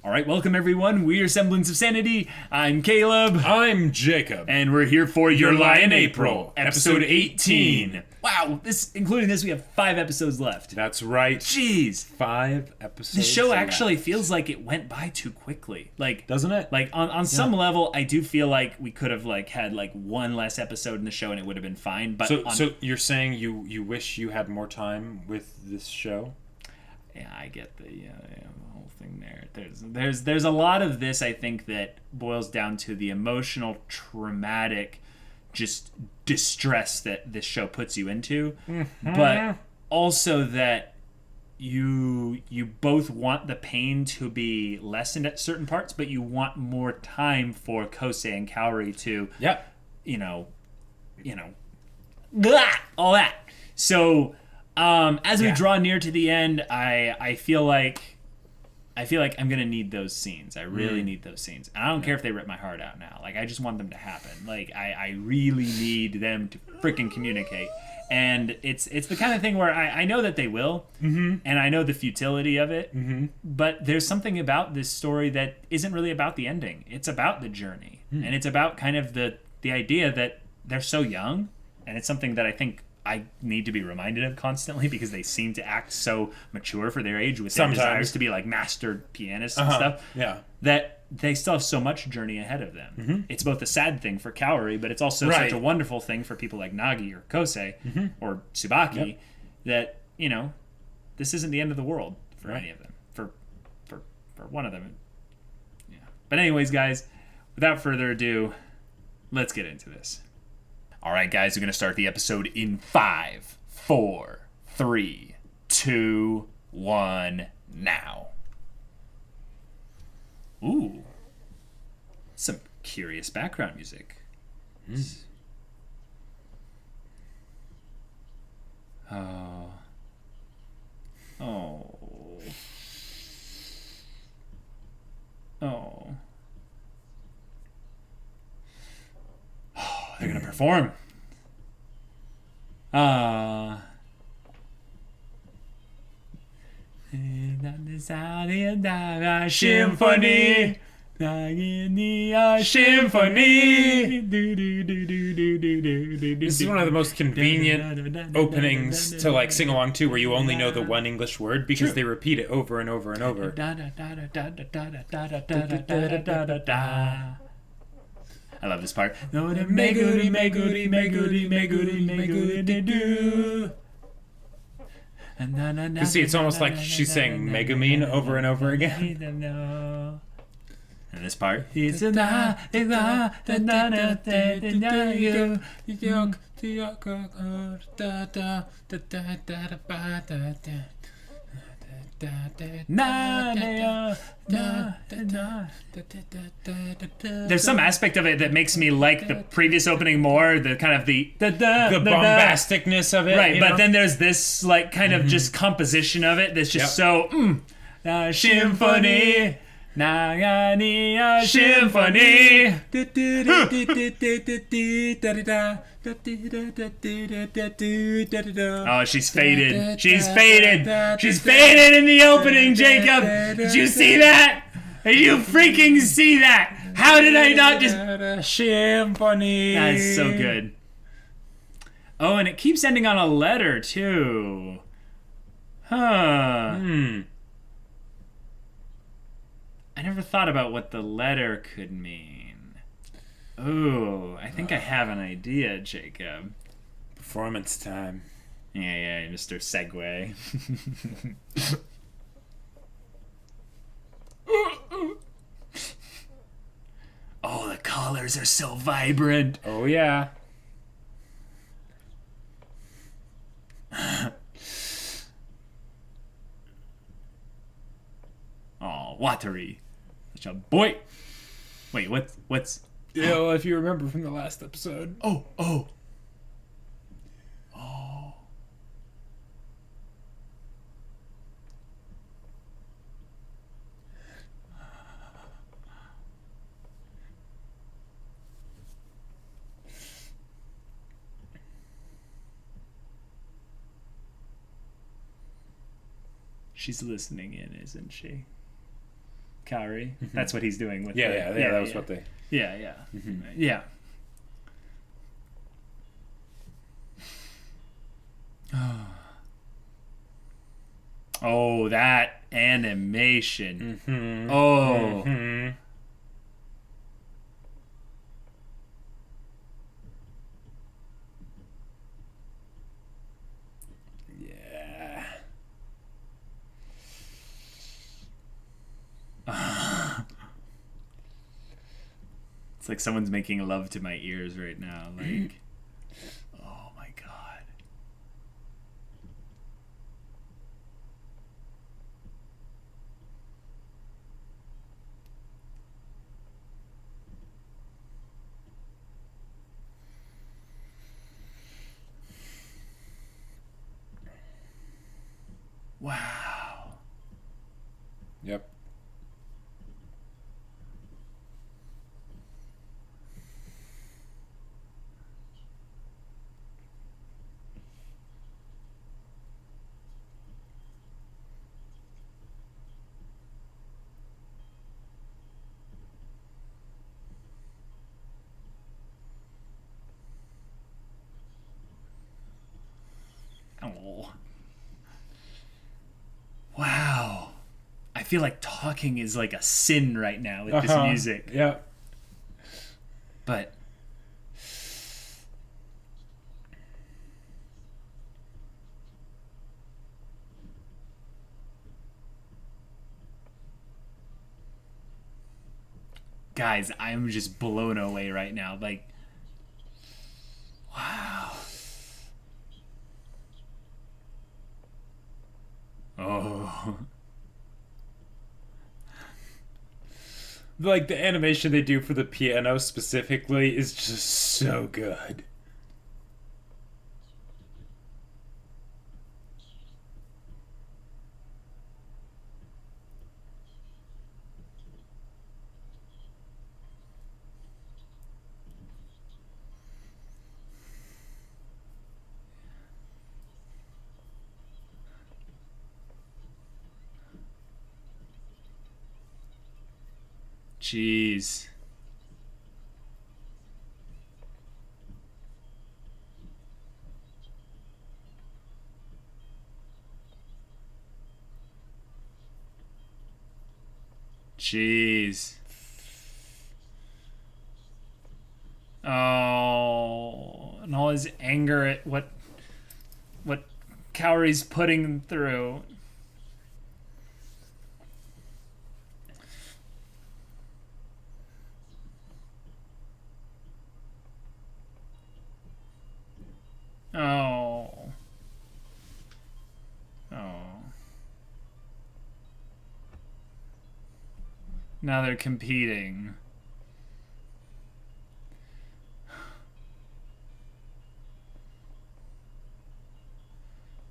All right, welcome everyone. We are Semblance of Sanity. I'm Caleb. I'm Jacob. And we're here for Your YLIA in in April, April, episode episode 18. 18. Wow, including this, we have 5 episodes left. That's right. Jeez. 5 episodes. The show actually left. feels like it went by too quickly. Like, Doesn't it? Like on some level, I do feel like we could have had one less episode in the show and it would have been fine. But so you're saying you wish you had more time with this show? Yeah, I get the whole thing there. There's a lot of this, I think, that boils down to the emotional, traumatic, just distress that this show puts you into, but also that you both want the pain to be lessened at certain parts, but you want more time for Kosei and Kaori to, all that. So as we draw near to the end, I feel like I'm gonna need those scenes. I really need those scenes. And I don't care if they rip my heart out now. I just want them to happen. I really need them to freaking communicate. And it's the kind of thing where I know that they will, and I know the futility of it. But there's something about this story that isn't really about the ending. It's about the journey, and it's about kind of the idea that they're so young, and it's something that I think I need to be reminded of constantly because they seem to act so mature for their age with their desires to be master pianists and stuff. Yeah. That they still have so much journey ahead of them. It's both a sad thing for Kaori, but it's also such a wonderful thing for people like Nagi or Kosei or Tsubaki that, this isn't the end of the world for any of them. For one of them. Yeah. But anyways, guys, without further ado, let's get into this. All right, guys, we're going to start the episode in 5, 4, 3, 2, 1, now. Ooh. Some curious background music. Oh. Oh. Oh. They're gonna perform. Symphony. Symphony. This is one of the most convenient openings to sing along to, where you only know the one English word because they repeat it over and over and over. I love this part. You see, it's almost like she's saying Megumin over and over again. And this part. There's some aspect of it that makes me like the previous opening more, the kind of the bombasticness of it, right? But then there's this kind of just composition of it that's just so symphony. Nagi Symphony. Oh, she's faded. She's faded. She's faded in the opening, Jacob. Did you see that? Did you freaking see that? How did I not just... Symphony. That's so good. Oh, and it keeps ending on a letter, too. Huh. I never thought about what the letter could mean. Oh, I think I have an idea, Jacob. Performance time. Yeah, Mr. Segway. Oh, the colors are so vibrant. Oh, yeah. Oh, Watery. Such a boy. Wait, what's... Yeah, well, if you remember from the last episode. Oh. She's listening in, isn't she? Kaori. That's what he's doing with that was what they... Yeah. Mm-hmm. Yeah. Oh, that animation. Mm-hmm. Oh. Mm-hmm. Yeah. It's like someone's making love to my ears right now. Like, oh my god. Wow. Yep. Oh. Wow. I feel like talking is like a sin right now with this music. Yeah. But guys, I'm just blown away right now. Like, wow. Oh. Like, the animation they do for the piano specifically is just so good. Jeez. Jeez. Oh, and all his anger at what Kaori's putting through. Oh. Oh. Now they're competing.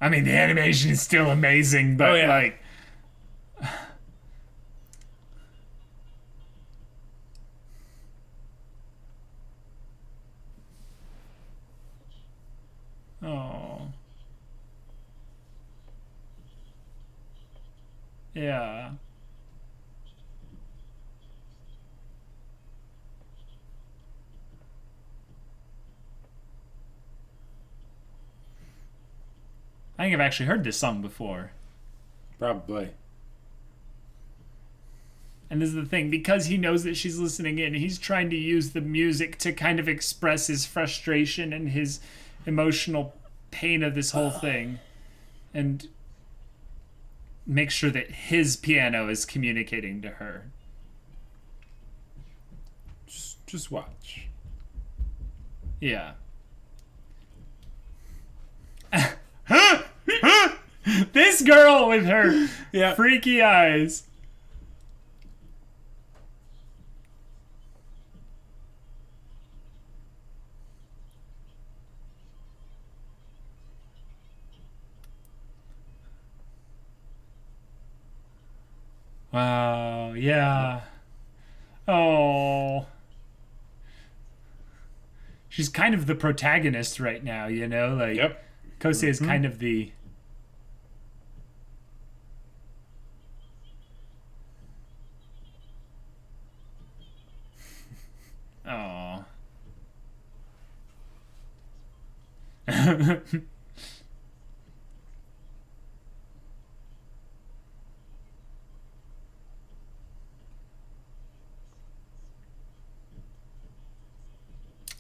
I mean, the animation is still amazing, but like... Oh. Yeah. I think I've actually heard this song before. Probably. And this is the thing, because he knows that she's listening in, he's trying to use the music to kind of express his frustration and his emotional pain of this whole thing. And make sure that his piano is communicating to her. Just watch. Yeah. This girl with her freaky eyes. Wow, yeah. Oh. She's kind of the protagonist right now, you know? Like, Kosei is kind of the...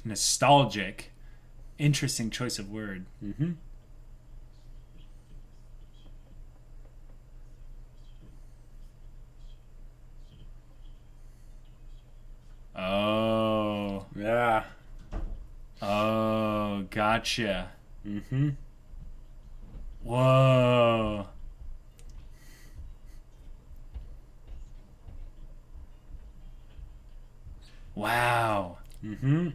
Nostalgic. Interesting choice of word. Mm-hmm. Oh. Yeah. Oh, gotcha. Mm-hmm. Whoa. Wow. Mm-hmm.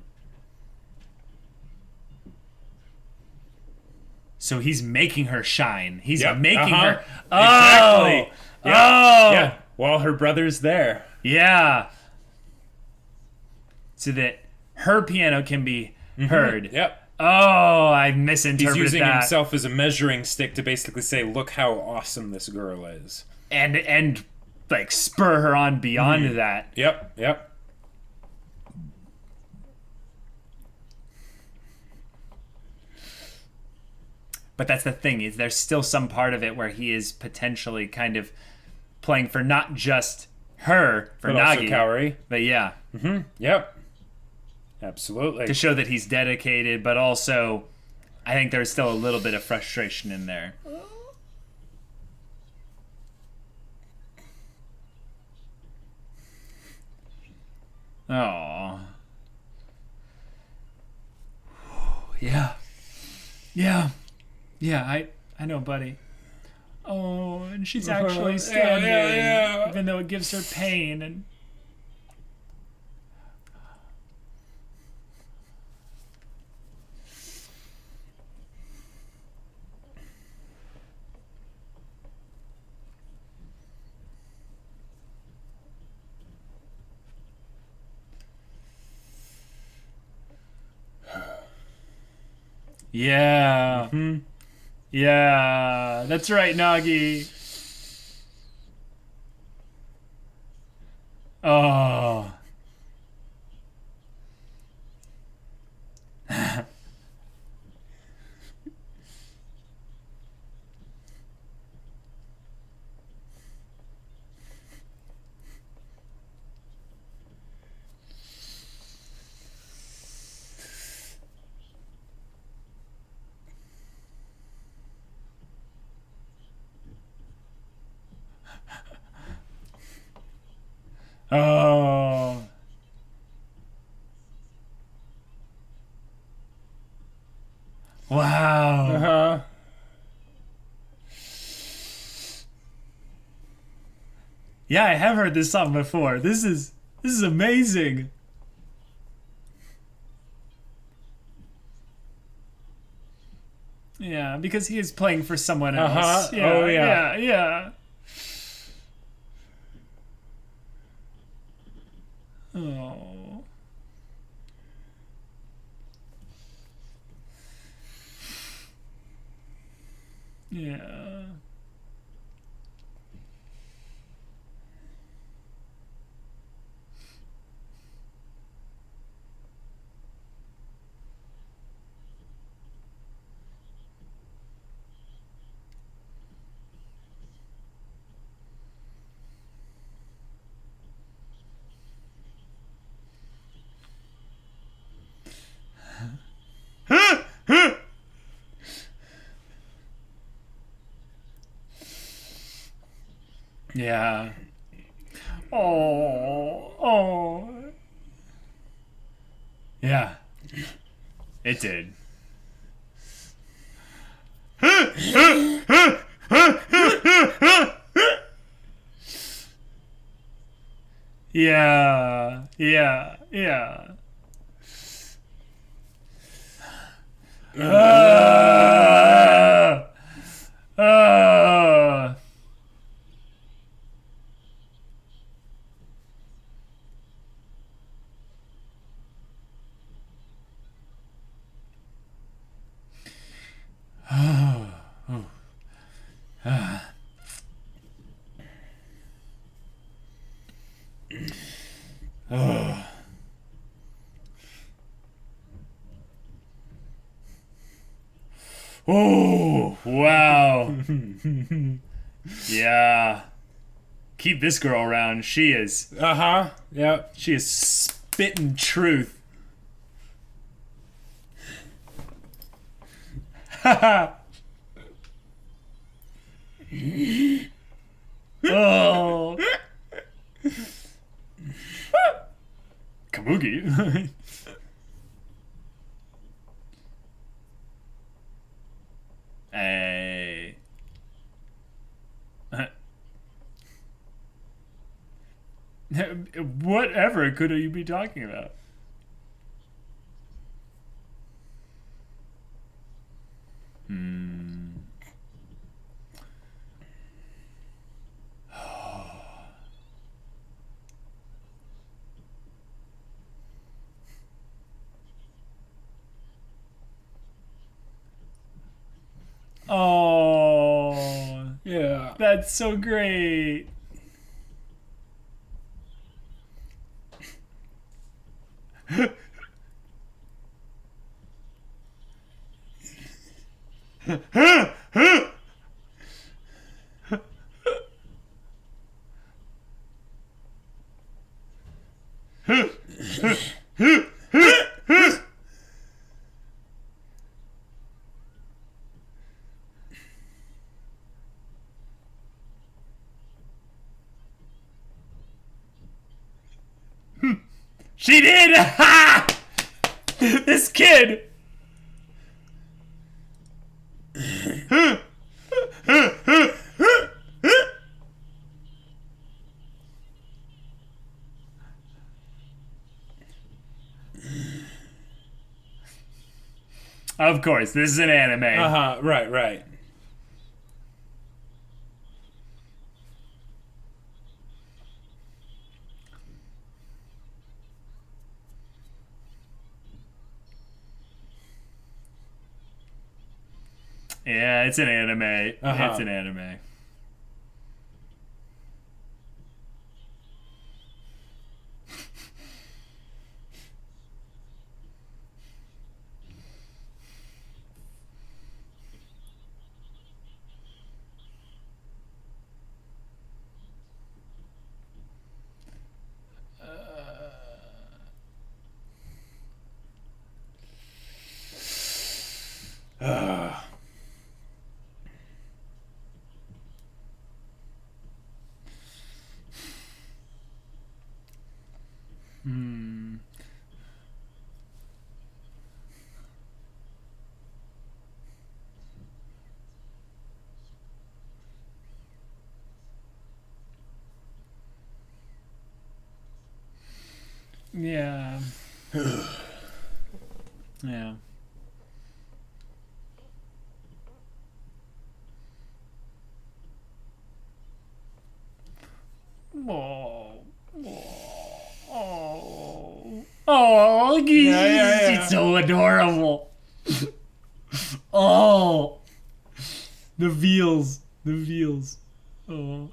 So he's making her shine. He's Yep, making her. Oh. Exactly. Yeah, Oh. yeah. While her brother's there. Yeah. So that her piano can be heard. Yep. Oh, I misinterpreted He's using that. himself as a measuring stick to basically say, look how awesome this girl is. And like spur her on beyond that. Yep, yep. But that's the thing, is there's still some part of it where he is potentially kind of playing for not just her, for But Nagi, also Kaori. but yeah, Yep. Absolutely. to show that he's dedicated, but also I think there's still a little bit of frustration in there. Oh. Yeah. Yeah. Yeah, I know, buddy. Oh, and she's actually standing, yeah. even though it gives her pain. And yeah, yeah, that's right, Nagi. Oh. Oh. Wow. Uh-huh. Yeah, I have heard this song before. This is amazing. Yeah, because he is playing for someone else. Uh-huh. Yeah, Oh, yeah. yeah. Oh. Yeah. Yeah. Oh. Yeah. It did. Yeah. Yeah. Yeah. Uh. Oh, wow. Yeah. Keep this girl around. She is. Uh-huh. Yeah. She is spitting truth. Haha. Oh. Kabuki. Hey. Whatever could you be talking about? Oh, Yeah. that's so great. She did! This kid! Of course, this is an anime. Uh-huh. Right, right. Yeah, it's an anime. Uh-huh. It's an anime. Yeah. Yeah. Oh. Oh. Oh, yeah. it's so adorable. Oh. The veals. The veals. Oh.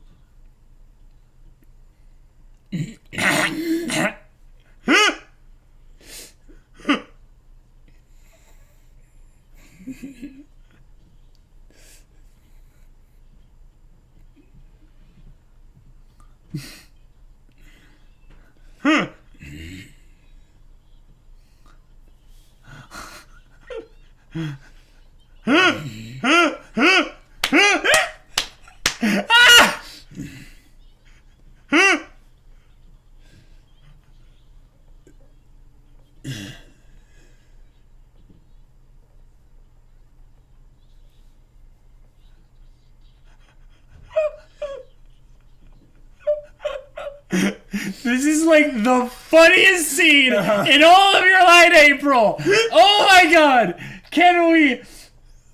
This is like the funniest scene in all of Your Lie in April. Oh my god! Can we,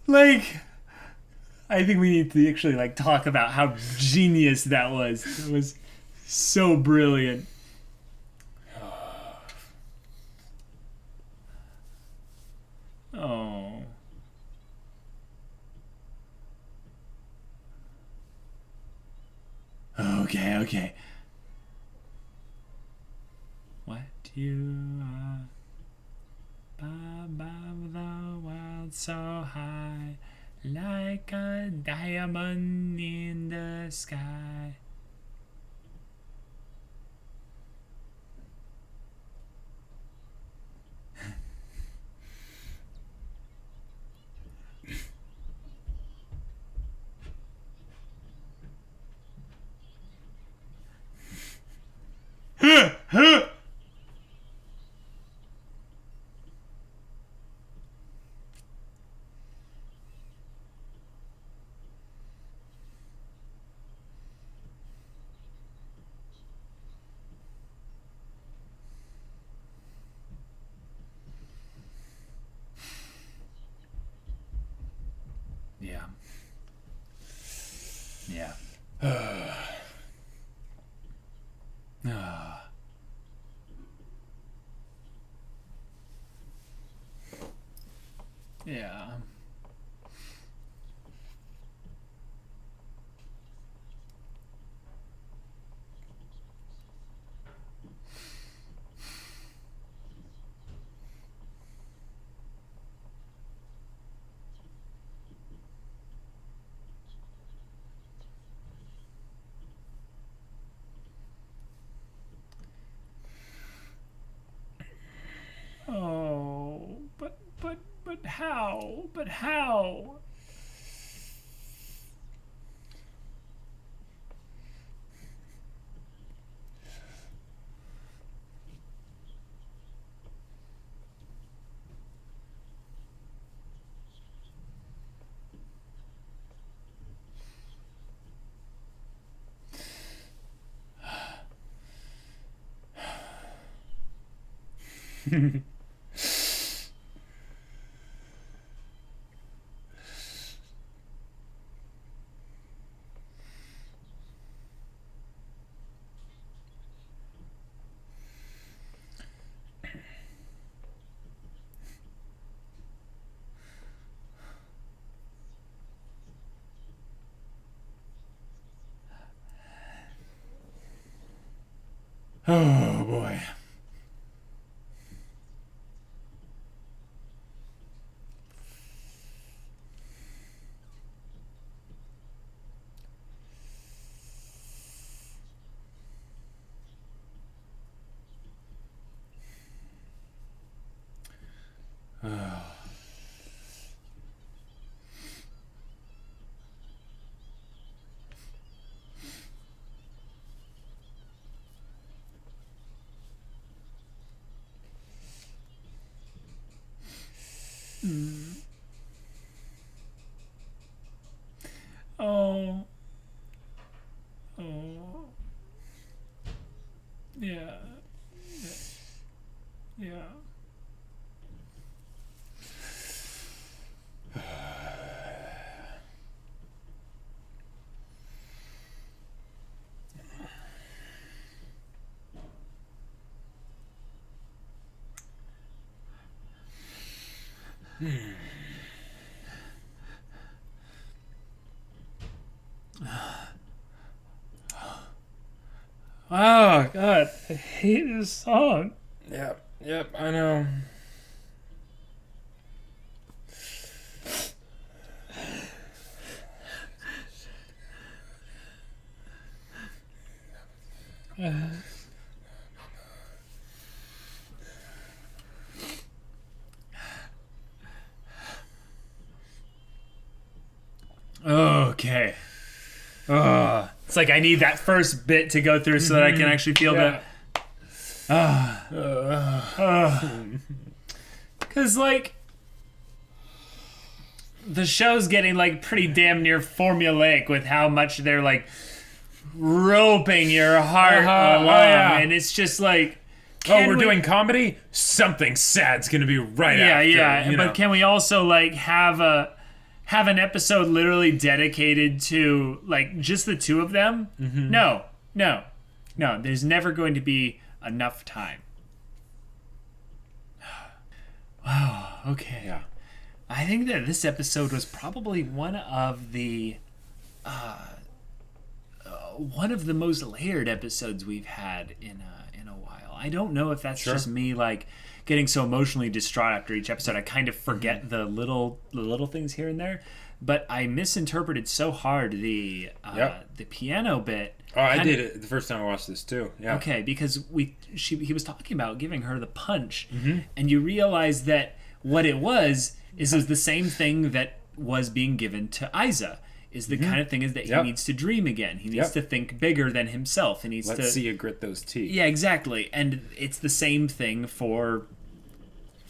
like, I think we need to actually like talk about how genius that was. It was so brilliant. Oh. Okay, okay. What you are above the world so high. like a diamond in the sky. Yeah. Yeah. Yeah. Oh, but how? But how? Oh boy. Oh. Oh. Yeah. Yeah. Oh God, I hate this song. Yep, I know. Okay. It's like I need that first bit to go through so that I can actually feel that. Because, like, the show's getting, like, pretty damn near formulaic with how much they're, like, roping your heart along. And it's just like... we're doing comedy? Something sad's gonna be right after. Yeah. But can we also, like, have an episode literally dedicated to, like, just the two of them? Mm-hmm. No. There's never going to be enough time. Wow. Okay. Yeah. I think that this episode was probably one of the most layered episodes we've had in a while. I don't know if that's just me, like, getting so emotionally distraught after each episode. I kind of forget the little things here and there. but I misinterpreted so hard the piano bit. Oh, I did it the first time I watched this too. Yeah. Okay, because he was talking about giving her the punch, and you realize that what it was the same thing that was being given to Aiza. Is the kind of thing is that he needs to dream again. He needs to think bigger than himself. He needs Let's see you grit those teeth. Yeah, exactly. And it's the same thing for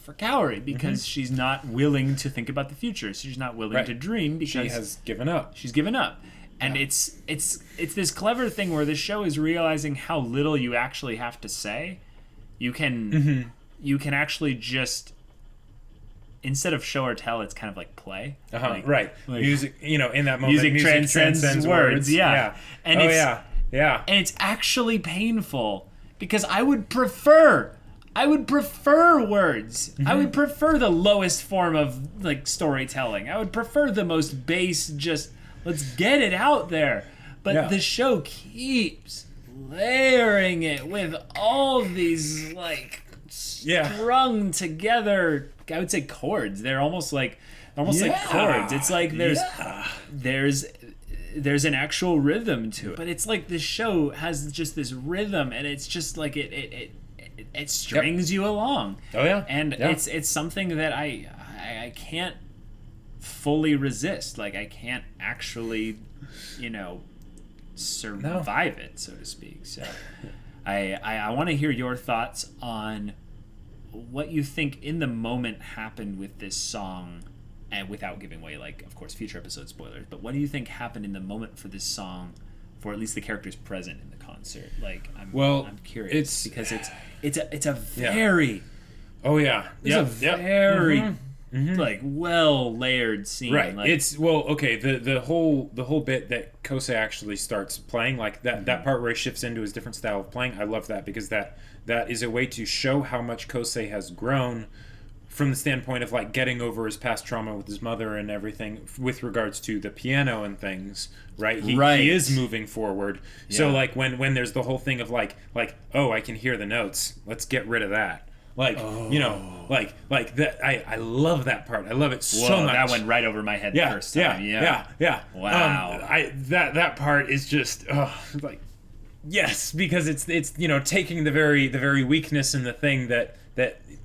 Kaori, because she's not willing to think about the future. She's not willing to dream because she has given up. She's given up. And it's this clever thing where the show is realizing how little you actually have to say. You can actually just, instead of show or tell, it's kind of like play. Like music, in that moment, music transcends words. Yeah. And and it's actually painful because I would prefer words. I would prefer the lowest form of like storytelling. I would prefer the most base, just let's get it out there. But the show keeps layering it with all these like strung together, I would say, chords. They're almost like chords. It's like there's an actual rhythm to it. But it's like the show has just this rhythm, and it's just like it strings you along. Oh yeah. And it's something that I can't fully resist. Like I can't actually, survive it, so to speak. So I want to hear your thoughts on what you think in the moment happened with this song, and without giving away, like, of course, future episode spoilers, but what do you think happened in the moment for this song, for at least the characters present in the concert? Like, I'm curious, because it's a very very like well layered scene. Right. Like, it's the whole bit that Kosei actually starts playing, like that part where he shifts into his different style of playing. I love that because that is a way to show how much Kosei has grown from the standpoint of like getting over his past trauma with his mother and everything with regards to the piano and things. Right. He is moving forward. Yeah. So like when there's the whole thing of like oh, I can hear the notes. Let's get rid of that. Like, like that. I love that part. I love it so much. That went right over my head the first time. Yeah. Wow. That part is just like, yes, because it's taking the very weakness in the thing that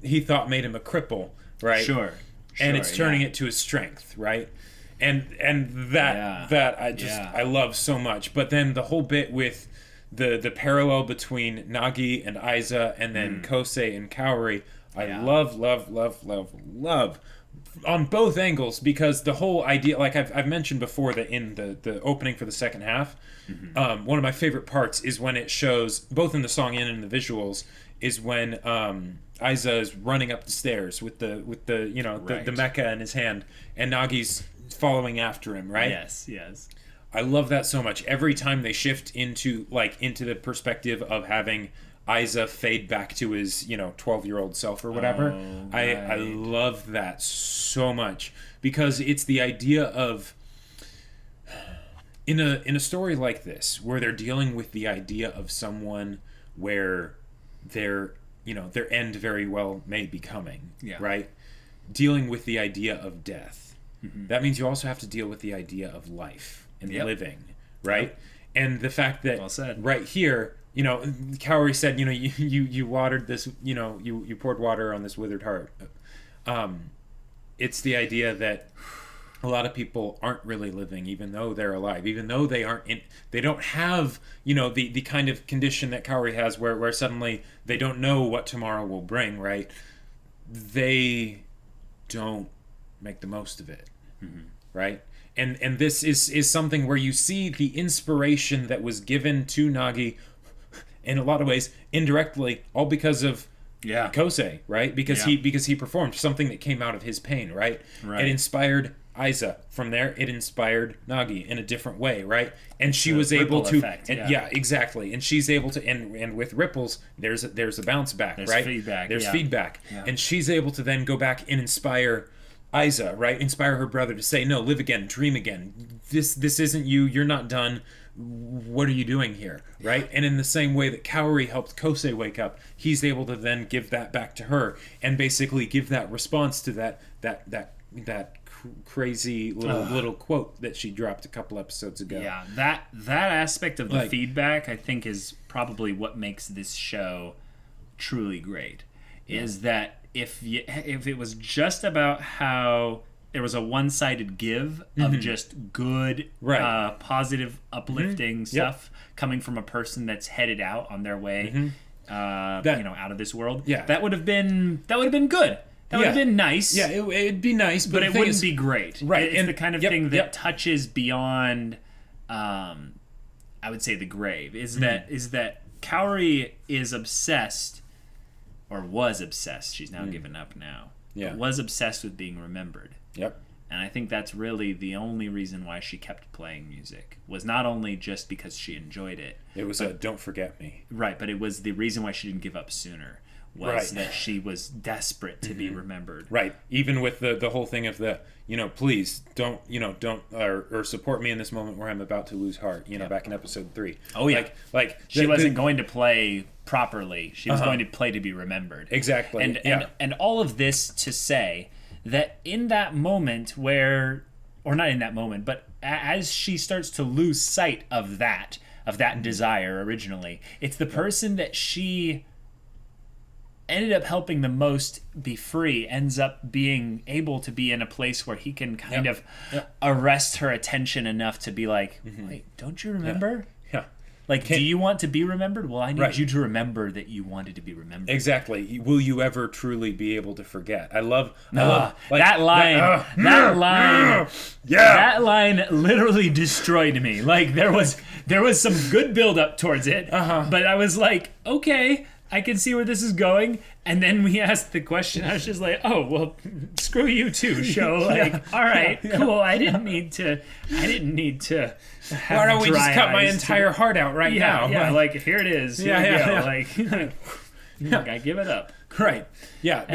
he thought made him a cripple, right? Sure. And it's turning it to his strength, right? And that I love so much. But then the whole bit with the parallel between Nagi and Aiza, and then Kosei and Kaori, I love on both angles, because the whole idea, like I've mentioned before, that in the opening for the second half, one of my favorite parts is when it shows, both in the song and in the visuals, is when Aiza is running up the stairs with the mecha in his hand, and Nagi's following after him, right? Yes. I love that so much. Every time they shift into the perspective of having Aiza fade back to his 12-year-old self or whatever, I love that so much, because it's the idea of, in a story like this where they're dealing with the idea of someone where their end very well may be coming, right? Dealing with the idea of death. That means you also have to deal with the idea of life and living, right? And the fact that right here, Kaori said, you watered this, you poured water on this withered heart. It's the idea that a lot of people aren't really living, even though they're alive, even though they don't have, the kind of condition that Kaori has, where suddenly they don't know what tomorrow will bring, right? They don't make the most of it, right? And this is something where you see the inspiration that was given to Nagi, in a lot of ways, indirectly, all because of Kosei, right? Because he performed something that came out of his pain, right? It inspired Aiza. From there, it inspired Nagi in a different way, right? And she was able to, exactly. And she's able to, and with ripples, there's a bounce back, right? There's feedback, and she's able to then go back and inspire Aiza, right? Inspire her brother to say, no, live again, dream again. This isn't you. You're not done. What are you doing here, right? And in the same way that Kaori helped Kosei wake up, he's able to then give that back to her and basically give that response to that crazy little quote that she dropped a couple episodes ago. Yeah, that aspect of the feedback, I think, is probably what makes this show truly great. Is that if it was just about how there was a one-sided give of just good, positive, uplifting stuff coming from a person that's headed out on their way, out of this world, that would have been good. That would have been nice. Yeah, it'd be nice, but it wouldn't be great. Right. It's the kind of thing that touches beyond, I would say, the grave. Is that Kaori is obsessed, or was obsessed. She's now given up now. Yeah. But was obsessed with being remembered. Yep. And I think that's really the only reason why she kept playing music. Was not only just because she enjoyed it. It was don't forget me. Right, but it was the reason why she didn't give up sooner. Was that she was desperate to be remembered. Right. Even with the whole thing of please don't or support me in this moment where I'm about to lose heart, back in episode 3. Oh yeah. Like she wasn't going to play properly. She was going to play to be remembered. Exactly. And all of this to say that in that moment where, or not in that moment, but as she starts to lose sight of that desire originally, it's the person that she ended up helping the most be free, ends up being able to be in a place where he can kind of arrest her attention enough to be like, wait, don't you remember? Yeah. Like, do you want to be remembered? Well, I need you to remember that you wanted to be remembered. Exactly. Will you ever truly be able to forget? I love that line. That line literally destroyed me. Like, there was some good build up towards it, but I was like, okay, I can see where this is going. And then we asked the question. I was just like, oh, well, screw you too, show. Like, all right, cool. I didn't need to have why don't we just cut my eyes entire heart out now? Yeah, like, here it is. Here we go. Like, I give it up. Right. Yeah.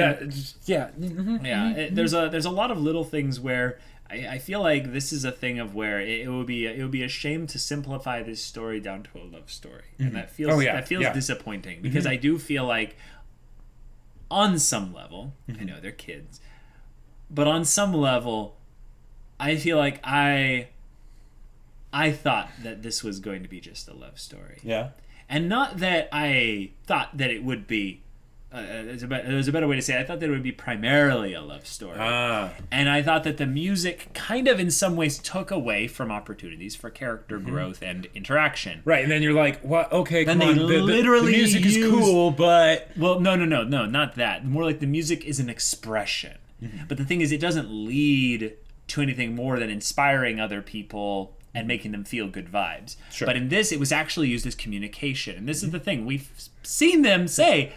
There's a lot of little things where I feel like this is a thing of where it would be a shame to simplify this story down to a love story, and that feels disappointing because I do feel like on some level, I know they're kids, but on some level, I feel like I thought that this was going to be just a love story. Yeah, and not that I thought that it would be. There's a better way to say it. I thought that it would be primarily a love story. And I thought that the music kind of in some ways took away from opportunities for character growth and interaction. Right, and then you're like, what? Okay, then come on. The music is cool, but... Well, no, not that. More like the music is an expression. But the thing is, it doesn't lead to anything more than inspiring other people and making them feel good vibes. Sure. But in this, it was actually used as communication. And this is the thing. We've seen them say...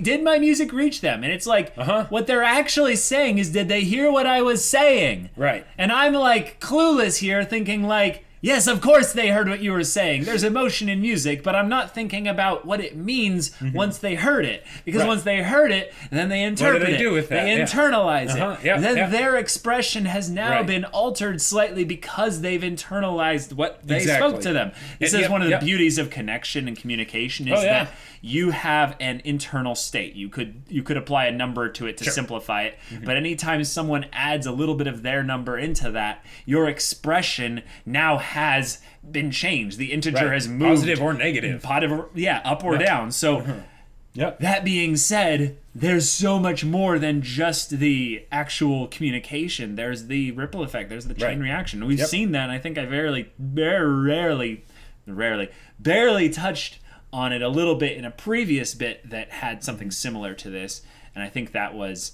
Did my music reach them? And it's like, what they're actually saying is, did they hear what I was saying? Right. And I'm like clueless here thinking like, yes, of course they heard what you were saying. There's emotion in music, but I'm not thinking about what it means once they heard it. Because once they heard it, then they interpret it. What do they do with that? They internalize it. Yeah, then their expression has now been altered slightly because they've internalized what they spoke to them. This is one of the beauties of connection and communication is that you have an internal state. You could apply a number to it to simplify it, but anytime someone adds a little bit of their number into that, your expression now has been changed. The integer has moved. Positive or negative. Up or down. So that being said, there's so much more than just the actual communication. There's the ripple effect. There's the chain reaction. We've seen that, and I think I barely touched on it a little bit in a previous bit that had something similar to this, and I think that was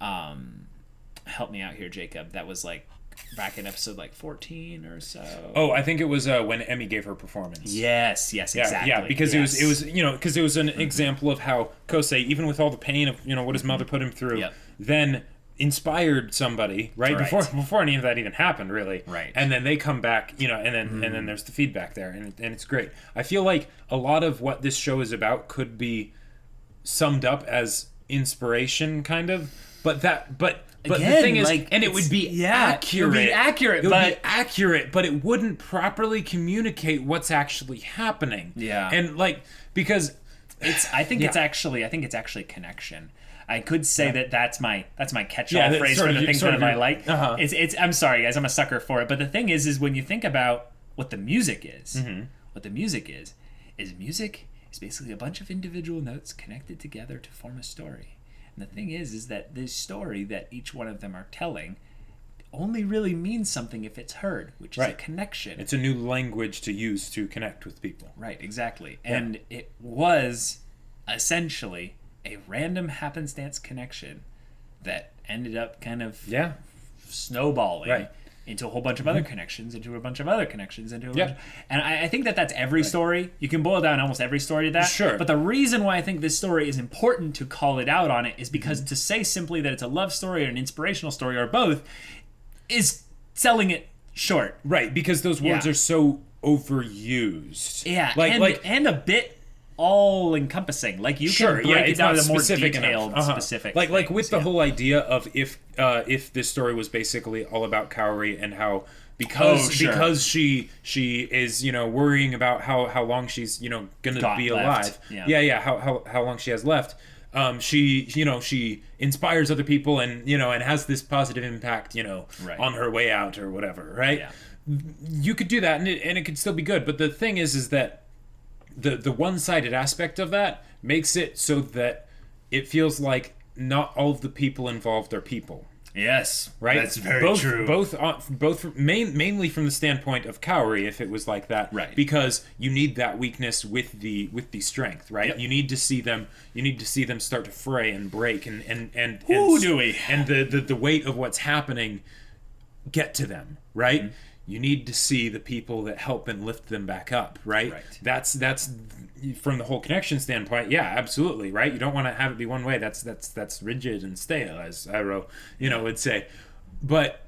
help me out here, Jacob, that was like back in episode like 14 or so. Oh, I think it was when Emmy gave her performance. Yes, exactly. Yeah, because it was an example of how Kosei, even with all the pain of what his mother put him through, then inspired somebody before any of that even happened, really. Right. And then they come back, and then there's the feedback there, and it's great. I feel like a lot of what this show is about could be summed up as inspiration, kind of, but again, the thing is, and it would be accurate. It would be accurate, but it wouldn't properly communicate what's actually happening. Yeah. And because I think it's actually connection. I could say that's my catch-all phrase for the things that I like. It's I'm sorry guys, I'm a sucker for it. But the thing is when you think about what the music is, music is basically a bunch of individual notes connected together to form a story. And the thing is that this story that each one of them are telling only really means something if it's heard, which is a connection. It's a new language to use to connect with people. Right, exactly. Yeah. And it was essentially a random happenstance connection that ended up kind of snowballing into a whole bunch of other connections, into a bunch of other connections, into a bunch. And I think that's every story. You can boil down almost every story to that. Sure. But the reason why I think this story is important to call it out on it is because to say simply that it's a love story or an inspirational story or both is selling it short. Right, because those words are so overused. Yeah, and a bit all-encompassing. Like, you can break it down to more detailed, specific like things, with the whole idea of if this story was basically all about Kaori and how because she is worrying about how long she's gonna be alive. How long she has left. She inspires other people and and has this positive impact on her way out or whatever, right? Yeah. You could do that and it could still be good, but the thing is that the one-sided aspect of that makes it so that it feels like not all of the people involved are people. Yes, right. That's very true. Both mainly from the standpoint of Kaori, if it was like that, right? Because you need that weakness with the strength, right? Yep. You need to see them start to fray and break and the weight of what's happening get to them, right? Mm-hmm. You need to see the people that help and lift them back up, right? That's from the whole connection standpoint. Yeah, absolutely, right? You don't want to have it be one way. That's rigid and stale, as Iro, would say. But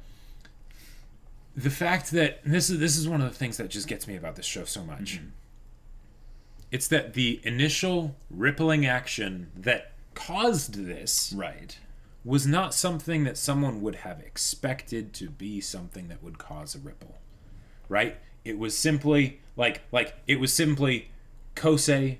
the fact that this is one of the things that just gets me about this show so much. Mm-hmm. It's that the initial rippling action that caused this, was not something that someone would have expected to be something that would cause a ripple, right? It was simply Kosei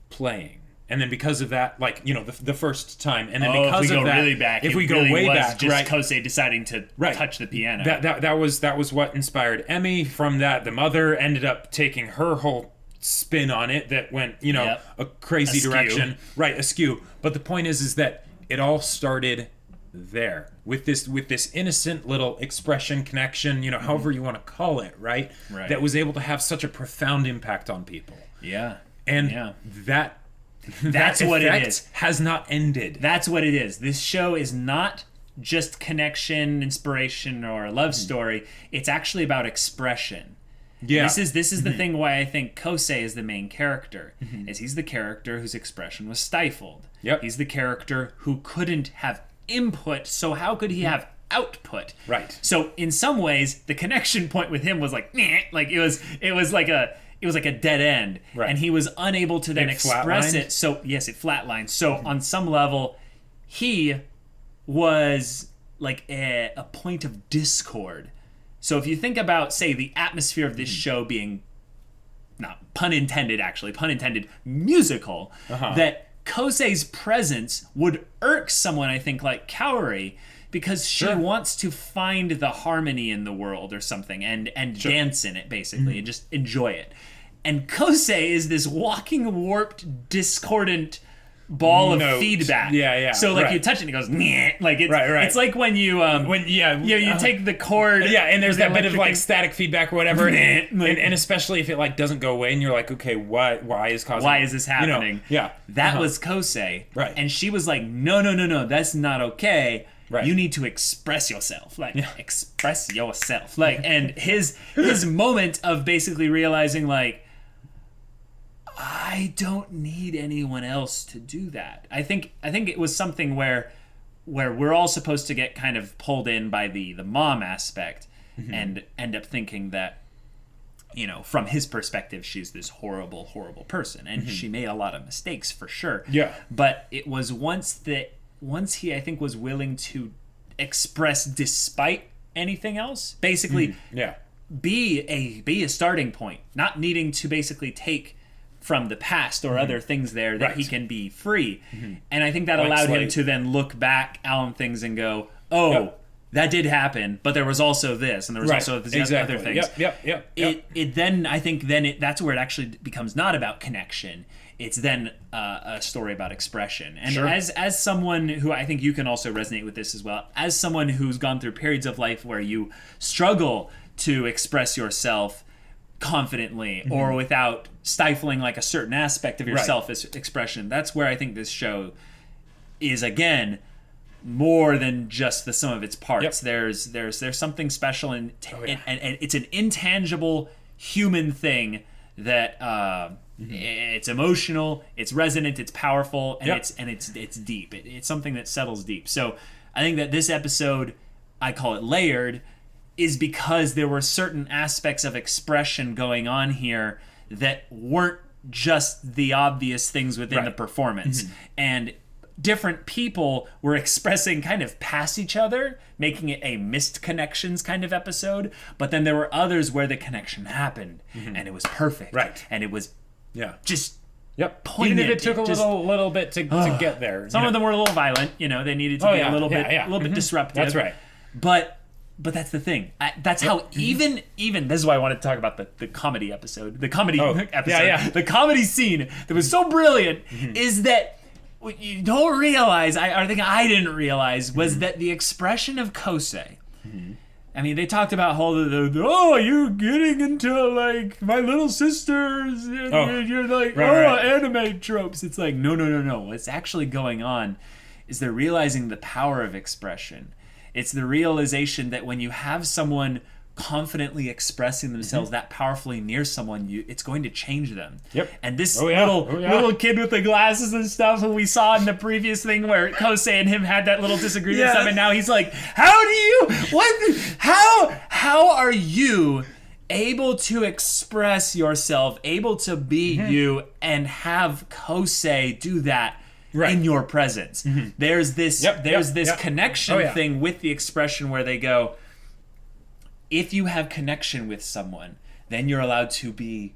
playing, and then because of that, the first time, and then because of that, if we go way back, just Kosei deciding to touch the piano. That was what inspired Emmy. From that, the mother ended up taking her whole spin on it that went a crazy direction, askew. But the point is that it all started there with this innocent little expression connection, however you want to call it, right? That was able to have such a profound impact on people. Yeah. And that's what it is. Has not ended. That's what it is. This show is not just connection, inspiration, or a love story. It's actually about expression. Yeah. This is the thing why I think Kosei is the main character. Is he's the character whose expression was stifled. Yep. He's the character who couldn't have input, so how could he have output? Right. So in some ways, the connection point with him was like it was like a dead end. Right. And he was unable to then express it. So yes, it flatlined. So on some level, he was like a point of discord. So if you think about, say, the atmosphere of this show being, not pun intended, musical, that Kosei's presence would irk someone, I think, like Kaori, because she wants to find the harmony in the world or something and dance in it, basically, and just enjoy it. And Kosei is this walking, warped, discordant ball of feedback. Yeah. So you touch it and it goes, Nyeh. Like it's it's like when you you take the cord. Yeah, and there's that bit of static feedback or whatever, and especially if it doesn't go away and you're like, okay, why is this happening? That was Kosei. Right. And she was like, no, that's not okay. Right. You need to express yourself. Express yourself. And his moment of basically realizing I don't need anyone else to do that. I think it was something where we're all supposed to get kind of pulled in by the mom aspect and end up thinking that, from his perspective, she's this horrible, horrible person. And she made a lot of mistakes for sure. Yeah. But it was once he, I think, was willing to express despite anything else, basically be a starting point, not needing to basically take from the past or other things there that Right. he can be free. And I think that Blank allowed him slate. to then look back on things and go, oh, Yep. that did happen, but there was also this, and there was also these exactly. other things. Yep. It then, I think that's where it actually becomes not about connection. It's then a story about expression. And Sure. as someone who, I think you can also resonate with this as well, as someone who's gone through periods of life where you struggle to express yourself confidently or without stifling like a certain aspect of yourself as expression, that's where I think this show is, again, more than just the sum of its parts. There's something special and it's an intangible human thing that it's emotional, it's resonant, it's powerful, and it's deep. It's something that settles deep. So I think that this episode, I call it layered, is because there were certain aspects of expression going on here that weren't just the obvious things within the performance. And different people were expressing kind of past each other, making it a missed connections kind of episode. But then there were others where the connection happened and it was perfect. Right. And it was just Even poignant. if it took a little bit to get there. Some of them were a little violent, they needed to be a little bit disruptive. That's right. But that's the thing. That's how even this is why I wanted to talk about the comedy episode. The comedy episode. The comedy scene that was so brilliant is that what you don't realize, I think I didn't realize, was that the expression of Kosei. I mean, they talked about how you're getting into like my little sisters, and you're like anime tropes. It's like no. What's actually going on is they're realizing the power of expression. It's the realization that when you have someone confidently expressing themselves that powerfully near someone, it's going to change them. And this little kid with the glasses and stuff who we saw in the previous thing where Kosei and him had that little disagreement and stuff, and now he's like, how are you able to express yourself, able to be you, and have Kosei do that in your presence? There's this connection thing with the expression where they go, if you have connection with someone, then you're allowed to be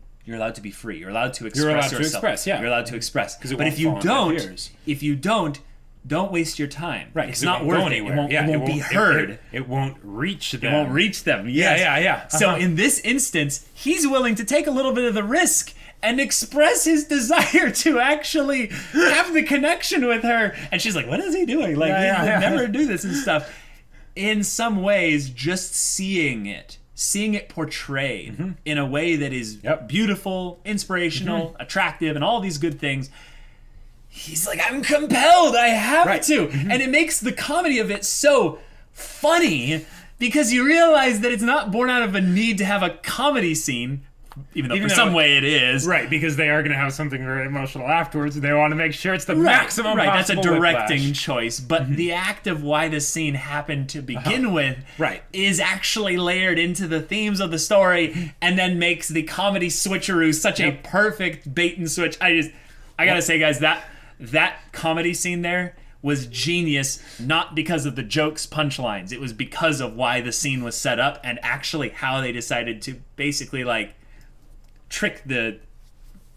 free. You're allowed to express yourself. You're allowed to express. But if you don't waste your time. Right. It's not worth it. It won't be heard. It won't reach them. It won't reach them. Yes. So in this instance, he's willing to take a little bit of the risk and express his desire to actually have the connection with her. And she's like, what is he doing? Like, he would never do this and stuff. In some ways, just seeing it portrayed in a way that is beautiful, inspirational, attractive, and all these good things, he's like, I'm compelled, I have to. And it makes the comedy of it so funny because you realize that it's not born out of a need to have a comedy scene, even though some way it is. Right, because they are going to have something very emotional afterwards, and they want to make sure it's the maximum possible. That's a directing choice, but the act of why the scene happened to begin with is actually layered into the themes of the story, and then makes the comedy switcheroo such a perfect bait and switch. I gotta say, guys, that comedy scene there was genius, not because of the jokes, punchlines. It was because of why the scene was set up and actually how they decided to basically like trick the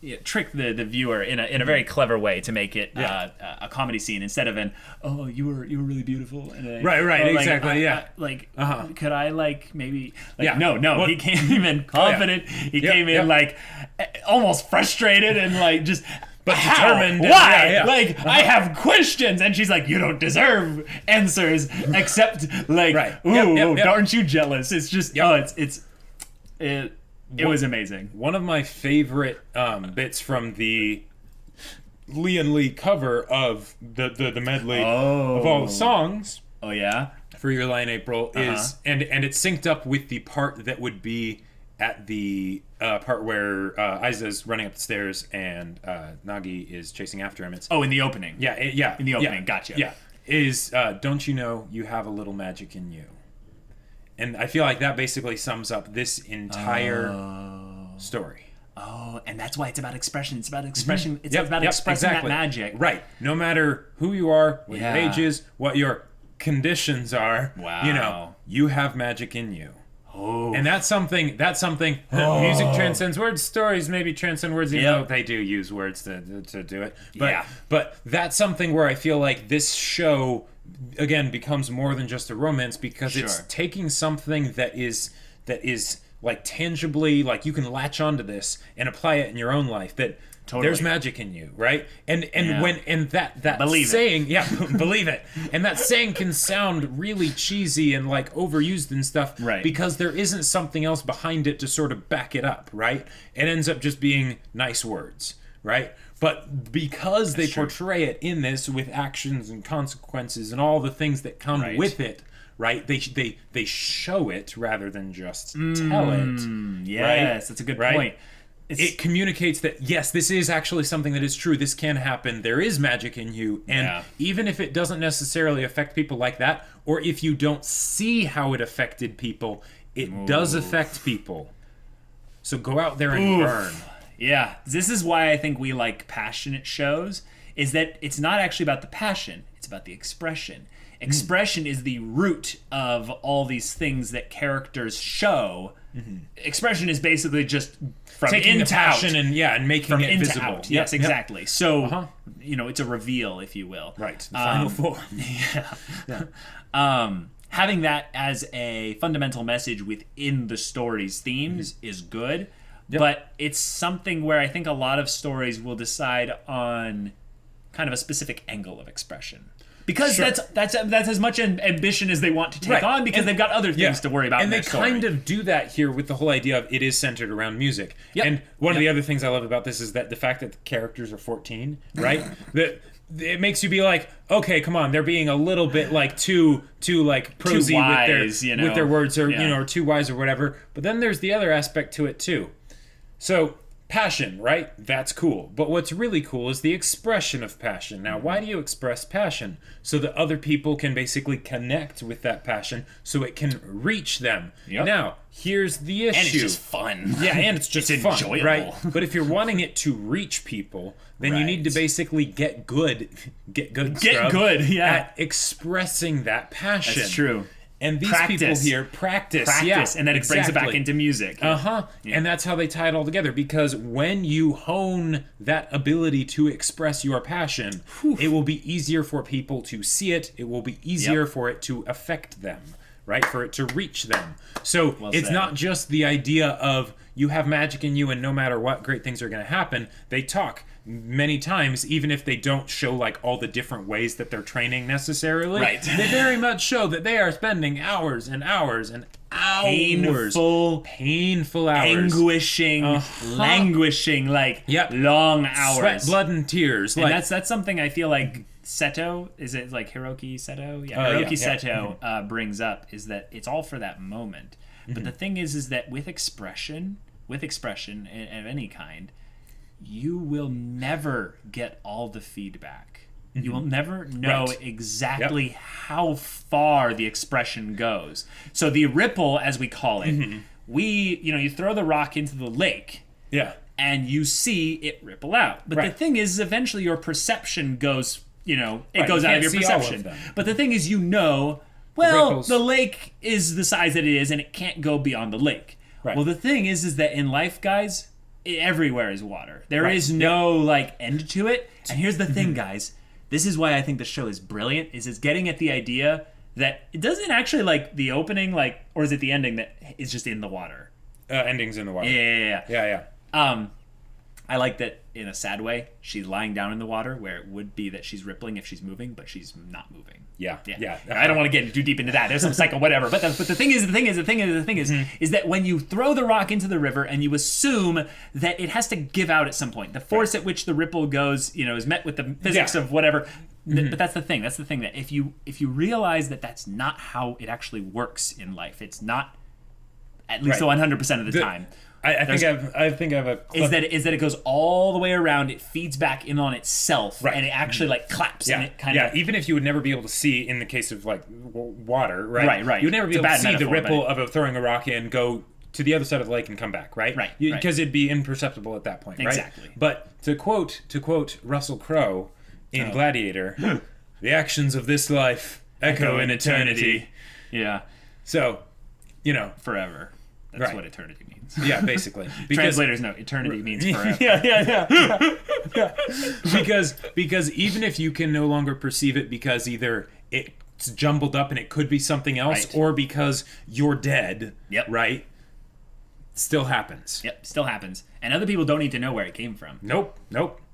viewer in a very clever way to make it a comedy scene instead of you were really beautiful and could I like maybe no he came in confident he came in like almost frustrated and like just but determined. Why? I have questions, and she's like, you don't deserve answers except like aren't you jealous? It's just it was amazing. One of my favorite bits from the Lian Lee cover of the medley of all the songs. Oh yeah, for YLIA in April is and it's synced up with the part that would be at the part where Aiza's running up the stairs and Nagi is chasing after him. It's in the opening. In the opening. Gotcha. Yeah, is don't you know you have a little magic in you? And I feel like that basically sums up this entire story. Oh, and that's why it's about expression. It's about expression. It's about expressing that magic. Right. No matter who you are, what your age is, what your conditions are, you have magic in you. Oh. And that's something music transcends words, stories maybe transcend words, even though they do use words to do it. But that's something where I feel like this show, again, becomes more than just a romance, because it's taking something that is like tangibly, like you can latch onto this and apply it in your own life, that there's magic in you, right? And that believe saying, believe it. And that saying can sound really cheesy and like overused and stuff, right? Because there isn't something else behind it to sort of back it up, right? It ends up just being nice words, right? But because they portray it in this with actions and consequences and all the things that come with it, right? They show it rather than just tell it. Yes, right? That's a good point. It communicates that, yes, this is actually something that is true. This can happen. There is magic in you. And even if it doesn't necessarily affect people like that, or if you don't see how it affected people, it does affect people. So go out there and burn. Yeah. This is why I think we like passionate shows, is that it's not actually about the passion. It's about the expression. Expression is the root of all these things that characters show. Expression is basically just from taking in the passion and making from it visible. Out. Yes, exactly. So it's a reveal, if you will. Right. The final form. Having that as a fundamental message within the story's themes is good, but it's something where I think a lot of stories will decide on kind of a specific angle of expression. Because that's as much ambition as they want to take on, because they've got other things to worry about. And in they their story. kind of do that here with the whole idea of it is centered around music. And one of the other things I love about this is that the fact that the characters are 14, right? That it makes you be like, okay, come on, they're being a little bit like too like prosy wise, with their words, or or too wise or whatever. But then there's the other aspect to it too. So passion, right? That's cool. But what's really cool is the expression of passion. Now, why do you express passion? So that other people can basically connect with that passion, so it can reach them. Now, here's the issue. And it's just fun. Yeah, and it's just fun, enjoyable. right? But if you're wanting it to reach people, then you need to basically get good at expressing that passion. That's true. And these people here practice, and then it brings it back into music. And that's how they tie it all together, because when you hone that ability to express your passion, it will be easier for people to see it. It will be easier for it to affect them, right? For it to reach them. So it's not just the idea of you have magic in you and no matter what, great things are going to happen. They talk many times, even if they don't show like all the different ways that they're training necessarily. Right. They very much show that they are spending hours and hours and hours. Painful hours. Languishing, like long hours. Sweat, blood, and tears. And that's something I feel like Seto, is it like Hiroki Seto? Hiroki Seto brings up, is that it's all for that moment. But the thing is that with expression of any kind, you will never get all the feedback. You will never know exactly how far the expression goes. So the ripple, as we call it, you throw the rock into the lake, and you see it ripple out. But the thing is, eventually your perception goes, it goes out of your perception. But the thing is, the lake is the size that it is, and it can't go beyond the lake. Right. Well, the thing is that in life, guys, everywhere is water. There is no end to it. And here's the thing, guys. This is why I think the show is brilliant. Is it's getting at the idea that it doesn't actually the opening or is it the ending that is just in the water? Ending's in the water. Yeah. I like that in a sad way. She's lying down in the water, where it would be that she's rippling if she's moving, but she's not moving. Yeah. I don't want to get too deep into that. There's some cycle, whatever. But the thing is that when you throw the rock into the river and you assume that it has to give out at some point, the force at which the ripple goes, is met with the physics of whatever. But that's the thing. That's the thing, that if you realize that that's not how it actually works in life, it's not, at least 100% of the time. I think I have a clip. Is that it goes all the way around, it feeds back in on itself, and it actually claps, and it kind of... even if you would never be able to see, in the case of water, right? Right. You would never be able to see the ripple of throwing a rock in, go to the other side of the lake and come back, right? Right. Because it'd be imperceptible at that point, right? Exactly. But to quote Russell Crowe in Gladiator, the actions of this life echo in eternity. Yeah. So you know, forever. That's what eternity means. Yeah, basically. Translators know eternity means forever. Yeah. Because even if you can no longer perceive it because either it's jumbled up and it could be something else, or because you're dead, right? Still happens. Yep, still happens. And other people don't need to know where it came from. Nope.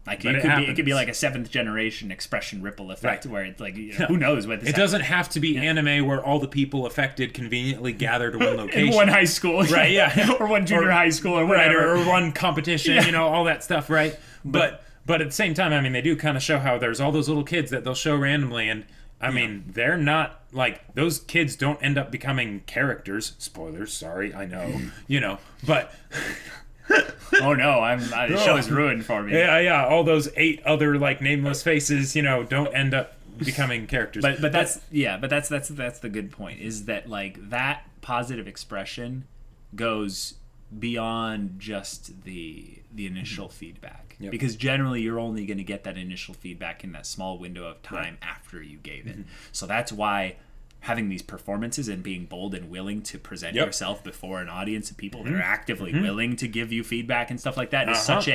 Like it could be like a 7th generation expression ripple effect, where it's like, you know, who knows what this. It doesn't have to be anime where all the people affected convenently gather to one location, in one high school, right? Yeah, or one junior high school, or whatever, or one competition, you know, all that stuff, right? But at the same time, I mean, they do kind of show how there's all those little kids that they'll show randomly, and I mean, they're not like those kids don't end up becoming characters. Spoilers, sorry, I know, you know, but. Oh no, the show is ruined for me. Yeah. All those 8 other like nameless faces, you know, don't end up becoming characters. But that's the good point, is that like that positive expression goes beyond just the initial feedback. Yep. Because generally you're only going to get that initial feedback in that small window of time after you gave it. So that's why having these performances and being bold and willing to present yourself before an audience of people that are actively willing to give you feedback and stuff like that is such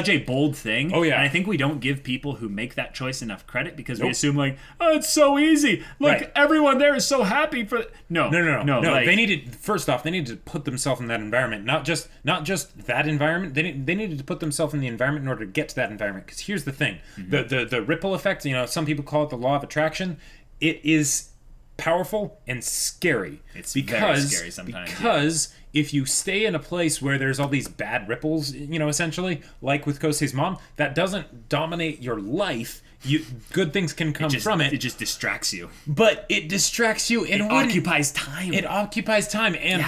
a bold thing. Oh yeah. And I think we don't give people who make that choice enough credit, because we assume like, oh, it's so easy. Look, everyone there is so happy for No. Like, they needed, first off, they needed to put themselves in that environment, not just that environment. They needed to put themselves in the environment in order to get to that environment. Because here's the thing, the ripple effect. You know, some people call it the law of attraction. It is powerful and scary. It's very scary sometimes. Because if you stay in a place where there's all these bad ripples, you know, essentially, like with Kosei's mom, that doesn't dominate your life. Good things can come from it. It just distracts you. But it distracts you. It occupies time. It occupies time. And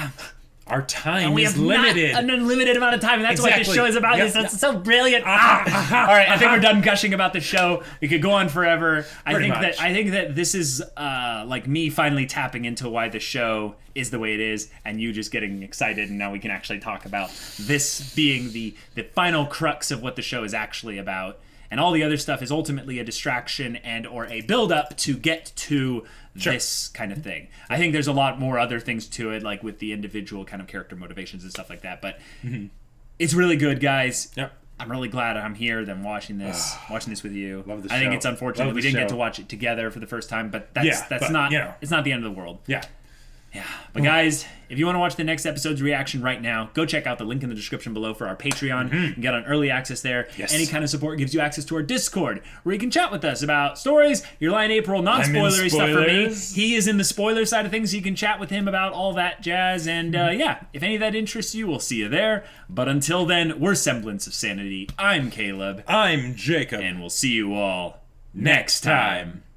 our time is limited. An unlimited amount of time, and that's what this show is about. Yep. That's so brilliant. All right, I think we're done gushing about the show. We could go on forever. I think that this is like me finally tapping into why the show is the way it is, and you just getting excited, and now we can actually talk about this being the final crux of what the show is actually about. And all the other stuff is ultimately a distraction and or a build-up to get to this kind of thing. I think there's a lot more other things to it, like with the individual kind of character motivations and stuff like that. But it's really good, guys. Yep. I'm really glad I'm here than watching this with you. Love the show. I think it's unfortunate we didn't get to watch it together for the first time, but that's not, you know, it's not the end of the world. Yeah. Yeah. But guys, if you want to watch the next episode's reaction right now, go check out the link in the description below for our Patreon. You can get on early access there. Yes. Any kind of support gives you access to our Discord, where you can chat with us about stories, YLIA in April, non-spoilery stuff for me. He is in the spoiler side of things, so you can chat with him about all that jazz. And if any of that interests you, we'll see you there. But until then, we're Semblance of Sanity. I'm Caleb. I'm Jacob. And we'll see you all next time.